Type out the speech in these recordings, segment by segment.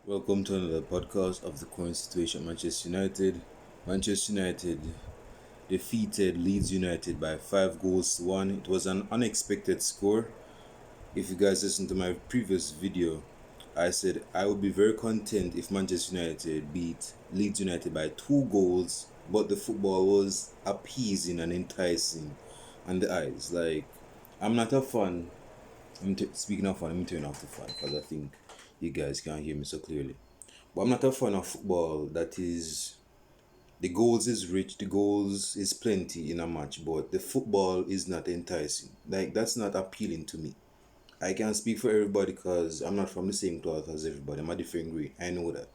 Welcome to another podcast of the current situation at Manchester United. Manchester United defeated Leeds United by 5 goals to 1. It was an unexpected score. If you guys listened to my previous video, I said I would be very content if Manchester United beat Leeds United by 2 goals, but the football was appeasing and enticing on the eyes. Like, I'm not a fan. Speaking of fan, I'm turning off the fan because I think you guys can't hear me so clearly. But I'm not a fan of football that is the goals is rich, the goals is plenty in a match, but the football is not enticing. Like, that's not appealing to me. I can't speak for everybody because I'm not from the same cloth as everybody. I'm a different grade. I know that.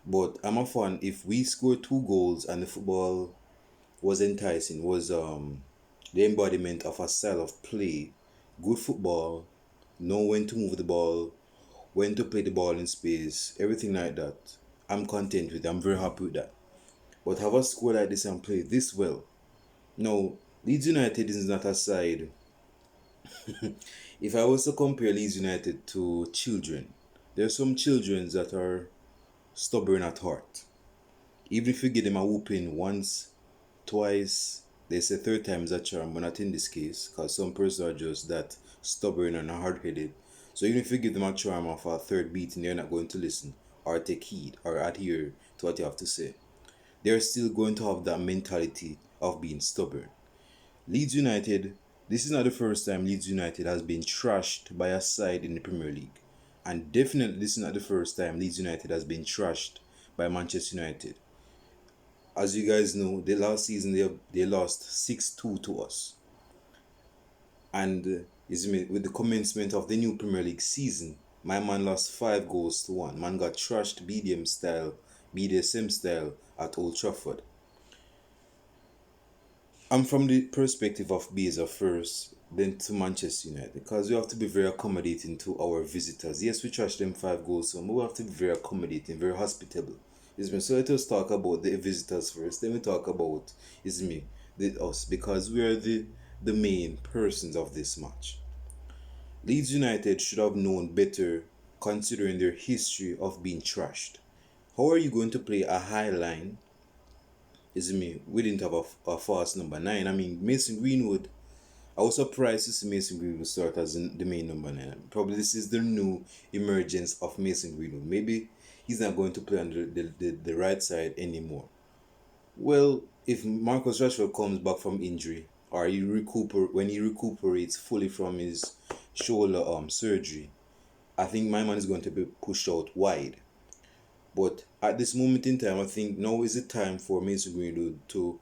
But I'm a fan if we score 2 goals and the football was enticing, was the embodiment of a style of play, good football, know when to move the ball, when to play the ball in space, everything like that. I'm content with it. I'm very happy with that. But have a score like this and play this well? No, Leeds United is not a side. If I was to compare Leeds United to children, there are some children that are stubborn at heart. Even if you give them a whooping once, twice, they say third time is a charm, but not in this case, because some persons are just that stubborn and hard headed. So even if you give them a charm of a third beating, they're not going to listen or take heed or adhere to what you have to say. They're still going to have that mentality of being stubborn. Leeds United, this is not the first time Leeds United has been trashed by a side in the Premier League. And definitely this is not the first time Leeds United has been trashed by Manchester United. As you guys know, the last season they lost 6-2 to us. And with the commencement of the new Premier League season, my man lost 5 goals to 1. Man got trashed BDSM style at Old Trafford. I'm from the perspective of Beza first, then to Manchester United, because we have to be very accommodating to our visitors. Yes, we trash them 5 goals, but we have to be very accommodating, very hospitable. So let us talk about the visitors first. Then we talk about us, because we are the main persons of this match. Leeds United should have known better, considering their history of being trashed. How are you going to play a high line? We didn't have a fast number 9. I mean, Mason Greenwood, I was surprised to see Mason Greenwood start as the main number 9. Probably this is the new emergence of Mason Greenwood. Maybe he's not going to play on the right side anymore. Well, if Marcus Rashford comes back from injury, or when he recuperates fully from his shoulder surgery, I think my man is going to be pushed out wide. But at this moment in time, I think now is the time for Mason Greenwood to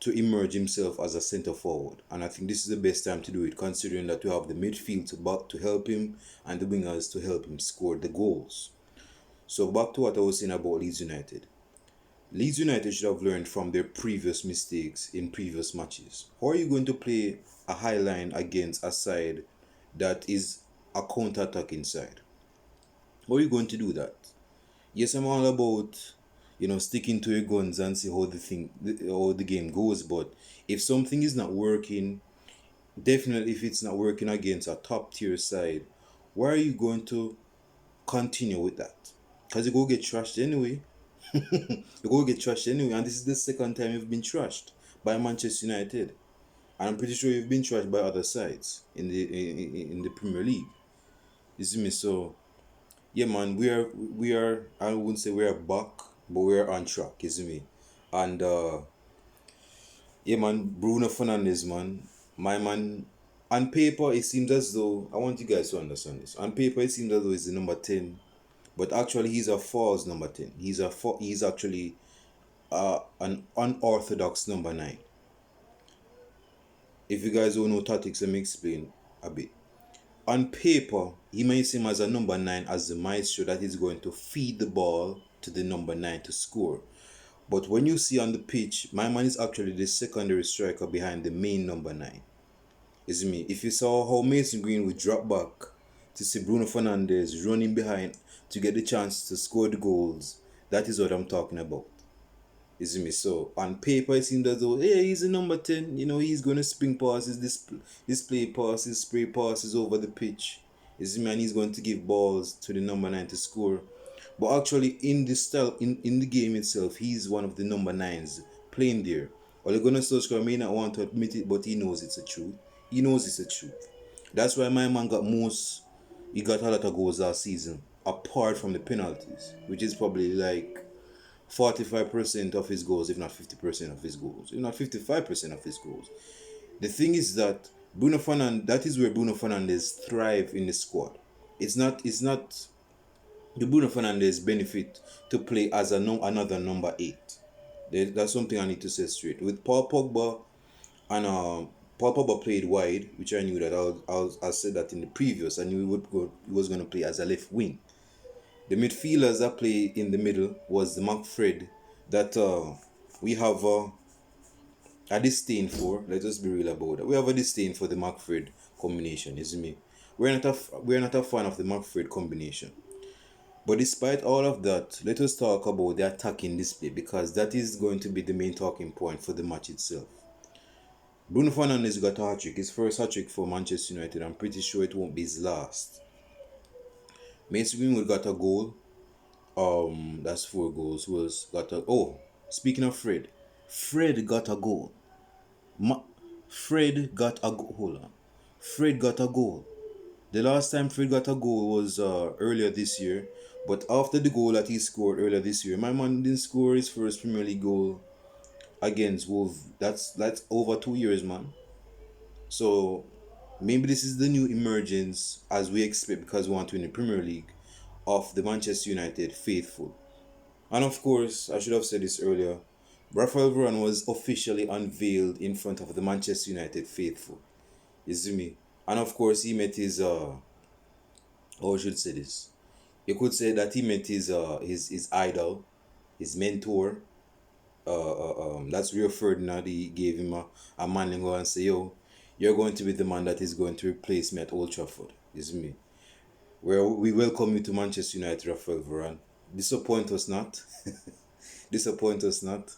emerge himself as a centre forward. And I think this is the best time to do it, considering that we have the midfield to help him and the wingers to help him score the goals. So back to what I was saying about Leeds United. Leeds United should have learned from their previous mistakes in previous matches. How are you going to play a high line against a side that is a counter-attacking side? How are you going to do that? Yes, I'm all about sticking to your guns and see how the game goes. But if something is not working, definitely if it's not working against a top tier side, why are you going to continue with that? Because you go get trashed anyway. You go get trashed anyway, and this is the second time you've been trashed by Manchester United, and I'm pretty sure you've been trashed by other sides in the Premier League. You see me? So yeah, man, we are. I wouldn't say we are back, but we are on track. You see me? And yeah, man, Bruno Fernandes, man, my man. On paper, it seems as though I want you guys to understand this. On paper, it seems as though he's the number 10, but actually he's a false number 10. He's actually an unorthodox number 9. If you guys don't know tactics, let me explain a bit. On paper, he may seem as a number 9 as the maestro that is going to feed the ball to the number 9 to score. But when you see on the pitch, my man is actually the secondary striker behind the main number 9. Is me. If you saw how Mason Green would drop back to see Bruno Fernandes running behind to get the chance to score the goals, that is what I'm talking about. Is me. So on paper it seems as though he's a number 10, he's gonna spring passes, display passes, spray passes over the pitch. Is me, and he's going to give balls to the number 9 to score. But actually, in the style, in the game itself, he's one of the number 9s playing there. Ole Gunnar Solskjaer may not want to admit it, but he knows it's a truth. He knows it's a truth. That's why my man got most. He got a lot of goals last season, apart from the penalties, which is probably like 45% of his goals, if not 50% of his goals, if not 55% of his goals. The thing is that Bruno Fernandes, that is where Bruno Fernandes thrive in the squad. It's not the Bruno Fernandes benefit to play as another number 8. That's something I need to say straight. With Paul Pogba and Paul Pogba played wide, which I knew that I said that in the previous. I knew he was going to play as a left wing. The midfielders that play in the middle was the McFred that we have a disdain for. Let us be real about that. We have a disdain for the McFred combination, isn't me? We're not a fan of the McFred combination. But despite all of that, let us talk about the attacking display because that is going to be the main talking point for the match itself. Bruno Fernandes got a hat-trick, his first hat-trick for Manchester United. I'm pretty sure it won't be his last. Mason Greenwood got a goal. That's 4 goals. Who else got a... Oh, speaking of Fred. Fred got a goal. Fred got a goal. Hold on. Fred got a goal. The last time Fred got a goal was earlier this year. But after the goal that he scored earlier this year, my man didn't score his first Premier League goal against Wolves. That's over 2 years, man. So maybe this is the new emergence as we expect because we want to win the Premier League of the Manchester United faithful. And of course, I should have said this earlier. Rafael Varane was officially unveiled in front of the Manchester United faithful. You see me? And of course, he met his how I should say this. You could say that he met his idol, his mentor. That's Rio Ferdinand. He gave him a man and go and say, yo, you're going to be the man that is going to replace me at Old Trafford. You see me? Where we welcome you to Manchester United, Rafael Varane. Disappoint us not. Disappoint us not.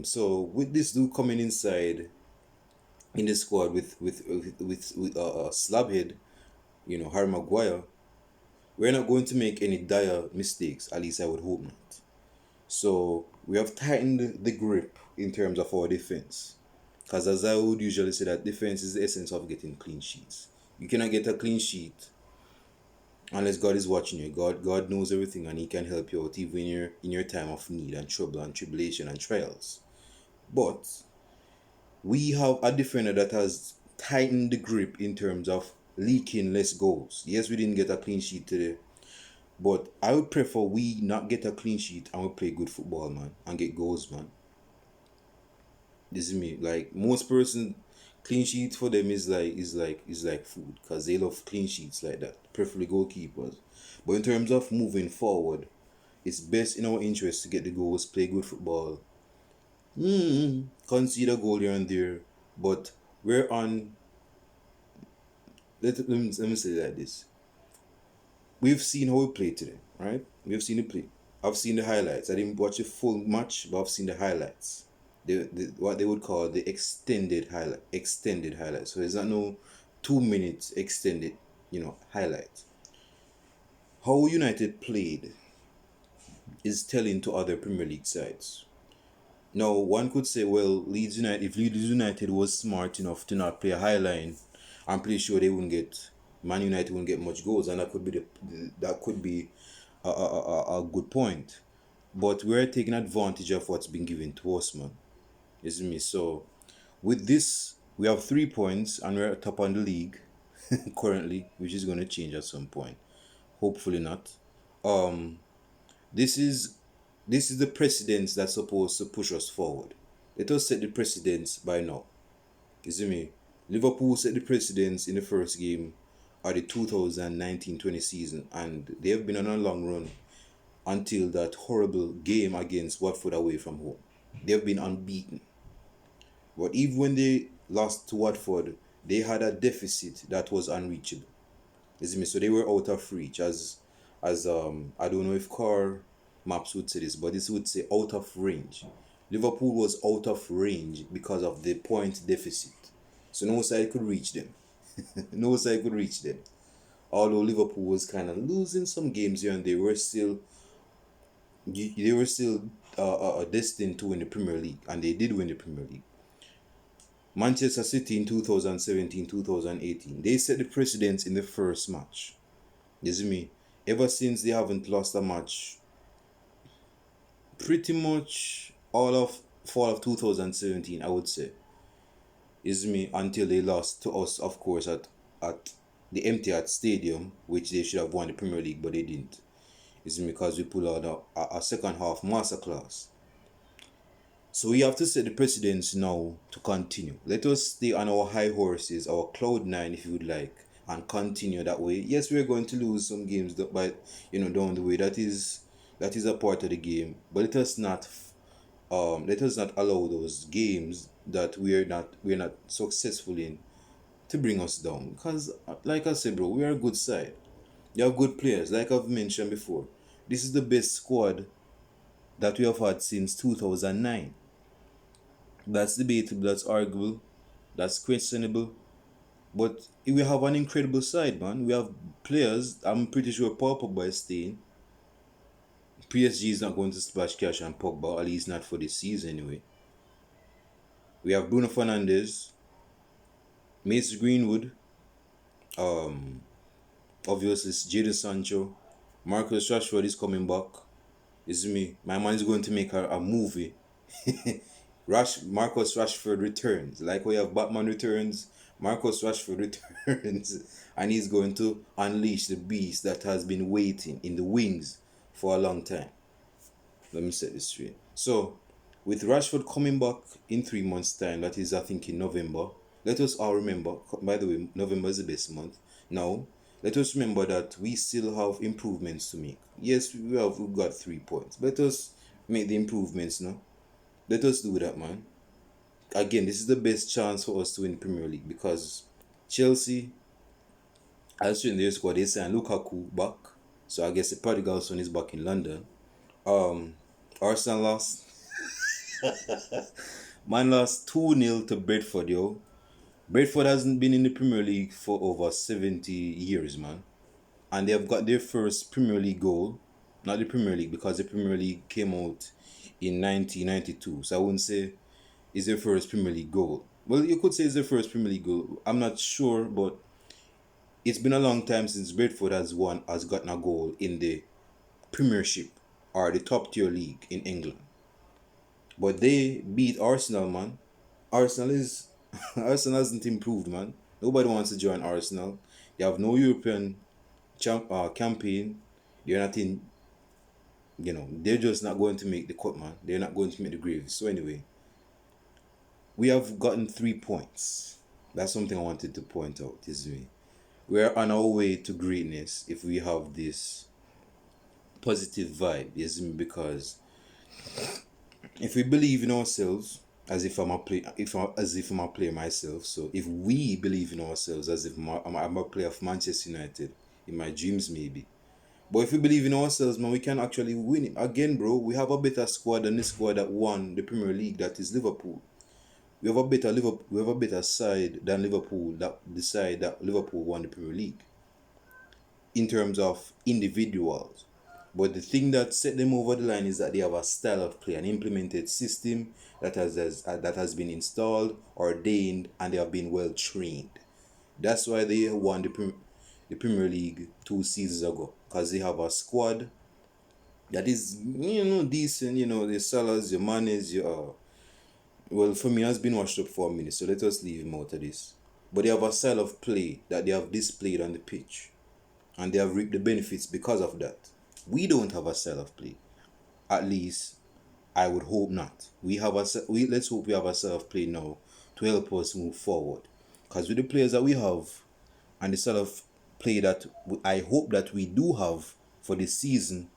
So with this dude coming inside in the squad with Slabhead, Harry Maguire, we're not going to make any dire mistakes. At least I would hope not. So we have tightened the grip in terms of our defense. Because as I would usually say, that defense is the essence of getting clean sheets. You cannot get a clean sheet unless God is watching you. God knows everything and He can help you out even in your time of need and trouble and tribulation and trials. But we have a defender that has tightened the grip in terms of leaking less goals. Yes, we didn't get a clean sheet today. But I would prefer we not get a clean sheet and we play good football, man, and get goals, man. This is me. Like most person, clean sheet for them is like food because they love clean sheets like that. Preferably goalkeepers. But in terms of moving forward, it's best in our interest to get the goals, play good football. Concede a goal here and there, but we're on. Let me say it like this. We've seen how we played today, right? We've seen the play. I've seen the highlights. I didn't watch the full match, but I've seen the highlights. What they would call the extended highlight. So it's not no 2 minutes extended, highlight. How United played is telling to other Premier League sides. Now, one could say, well, if Leeds United was smart enough to not play a high line, I'm pretty sure Man United wouldn't get much goals, and that could be a good point. But we're taking advantage of what's been given to us, man. You see me? So, with this, we have 3 points, and we're top on the league currently, which is going to change at some point. Hopefully not. This is the precedence that's supposed to push us forward. Let us set the precedence by now. You see me? Liverpool set the precedence in the first game of the 2019-20 season, and they have been on a long run until that horrible game against Watford away from home. They have been unbeaten. But even when they lost to Watford, they had a deficit that was unreachable. You see me? So they were out of reach as I don't know if car maps would say this, but this would say out of range. Liverpool was out of range because of the point deficit. So no side could reach them. No side could reach them. Although Liverpool was kind of losing some games here and they were still destined to win the Premier League, and they did win the Premier League. Manchester City in 2017, 2018, they set the precedence in the first match. You see me? Ever since they haven't lost a match pretty much all of fall of 2017, I would say. Is me until they lost to us, of course, at the Etihad Stadium, which they should have won the Premier League, but they didn't. Is me because we pulled out a second half masterclass. So we have to set the precedence now to continue. Let us stay on our high horses, our cloud nine, if you would like, and continue that way. Yes, we're going to lose some games, but down the way. That is a part of the game. But let us not allow those games that we're not successful in to bring us down. Because like I said, bro, we are a good side. You have good players, like I've mentioned before. This is the best squad that we have had since 2009. That's debatable, that's arguable, that's questionable. But we have an incredible side, man. We have players. I'm pretty sure Paul Pogba is staying. PSG is not going to splash cash on Pogba, at least not for this season anyway. We have Bruno Fernandes, Mason Greenwood, obviously Jadon Sancho, Marcus Rashford is coming back. It's me. My man is going to make a movie. Marcus Rashford returns. Like we have Batman returns, Marcus Rashford returns, and he's going to unleash the beast that has been waiting in the wings for a long time. Let me set this straight. So, with Rashford coming back in 3 months' time, that is, I think, in November, let us all remember, by the way, November is the best month. Now, let us remember that we still have improvements to make. Yes, we've got 3 points. Let us make the improvements now. Let us do that, man. Again, this is the best chance for us to win the Premier League because Chelsea, as in their squad, they signed Lukaku back. So I guess the prodigal son is back in London. Arsenal lost. Man lost 2-0 to Brentford, yo. Brentford hasn't been in the Premier League for over 70 years, man. And they have got their first Premier League goal. Not the Premier League, because the Premier League came out in 1992. So I wouldn't say it's their first Premier League goal. Well, you could say it's their first Premier League goal. I'm not sure, but it's been a long time since Brentford has gotten a goal in the Premiership or the top tier league in England. But they beat Arsenal, man. Arsenal Arsenal hasn't improved, man. Nobody wants to join Arsenal. They have no European campaign. They're not in. They're just not going to make the cut, man. They're not going to make the grave. So anyway, we have gotten 3 points. That's something I wanted to point out. We're on our way to greatness if we have this positive vibe, because if we believe in ourselves, as if I'm a player myself. So if we believe in ourselves, as if I'm a player of Manchester United, in my dreams maybe. But if we believe in ourselves, man, we can actually win it. Again, bro, we have a better squad than the squad that won the Premier League, that is Liverpool. We have a better side than Liverpool, the side that Liverpool won the Premier League. In terms of individuals. But the thing that set them over the line is that they have a style of play, an implemented system that has been installed, ordained, and they have been well trained. That's why they won the Premier League 2 seasons ago, because they have a squad that is decent. The Salahs, your Manes, well, for me, has been washed up for a minute, so let us leave him out of this. But they have a style of play that they have displayed on the pitch, and they have reaped the benefits because of that. We don't have a style of play. At least, I would hope not. Let's hope we have a style of play now to help us move forward. Because with the players that we have, and the style of play that I hope that we do have for this season,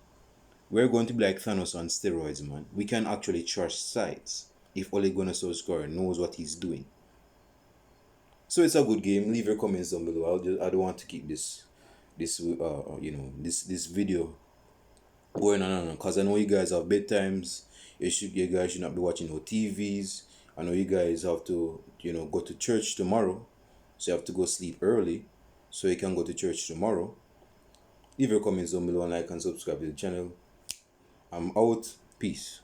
we're going to be like Thanos on steroids, man. We can actually trash sides if Ole Gunnar Solskjaer knows what he's doing. So it's a good game. Leave your comments down below. I don't want to keep this video going on, because I know you guys have bedtimes. You guys should not be watching no TVs. I know you guys have to go to church tomorrow, so you have to go sleep early. so you can go to church tomorrow. Leave your comments down below and like and subscribe to the channel. I'm out. Peace.